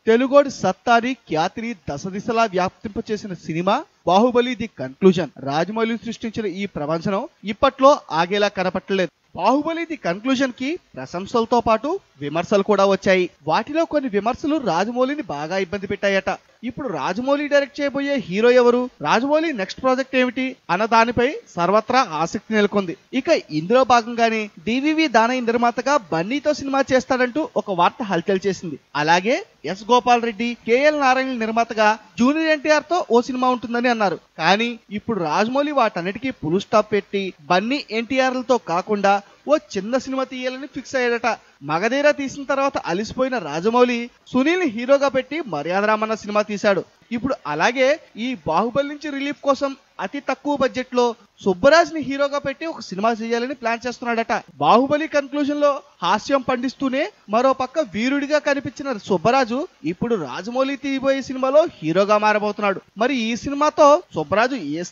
తెలుగోడి సత్తాని ఖ్యాతిని దశదిశలా వ్యాప్తింపచేసిన cinema Baahubali the conclusion. Rajamouli సృష్టించిన ఈ ప్రపంచం ఇప్పట్లో ఆగేలా కనపట్టలేదు. బాహుబలి ది కన్క్లూజన్ కి ప్రశంసలతో పాటు విమర్శలు కూడా వచ్చాయి. వాటిలో కొన్ని విమర్శలు రాజమౌళిని బాగా ఇబ్బంది పెట్టాయట. ఇప్పుడు రాజమౌళి డైరెక్ట్ చేయబోయే హీరో ఎవరు, రాజమౌళి నెక్స్ట్ ప్రాజెక్ట్ ఏమిటి అన్న దానిపై సర్వత్రా ఆసక్తి నెలకొంది. ఇక ఇందులో భాగంగానే డివివి దానయ్య నిర్మాతగా బన్నీతో సినిమా చేస్తాడంటూ ఒక వార్త హల్చల్ చేసింది. అలాగే ఎస్ గోపాల్ రెడ్డి, కేఎల్ నారాయణ నిర్మాతగా జూనియర్ ఎన్టీఆర్ తో ఓ సినిమా ఉంటుందని అన్నారు. కానీ ఇప్పుడు రాజమౌళి వాటన్నిటికీ ఫుల్ స్టాప్ పెట్టి బన్నీ ఎన్టీఆర్లతో కాకుండా ఓ చిన్న సినిమా తీయాలని ఫిక్స్ అయ్యాడట. మగధీర తీసిన తర్వాత అలిసిపోయిన రాజమౌళి సునీల్ ని హీరోగా పెట్టి మర్యాద రామన్న సినిమా తీశాడు. ఇప్పుడు అలాగే ఈ బాహుబలి నుంచి రిలీఫ్ కోసం అతి తక్కువ బడ్జెట్ లో సుబ్బరాజ్ ని హీరోగా పెట్టి ఒక సినిమా చేయాలని ప్లాన్ చేస్తున్నాడట. బాహుబలి కన్క్లూజన్ లో హాస్యం పండిస్తూనే మరో పక్క వీరుడిగా కనిపించిన సుబ్బరాజు ఇప్పుడు రాజమౌళి తీయబోయే సినిమాలో హీరోగా మారబోతున్నాడు. మరి ఈ సినిమాతో సుబ్బరాజు ఏ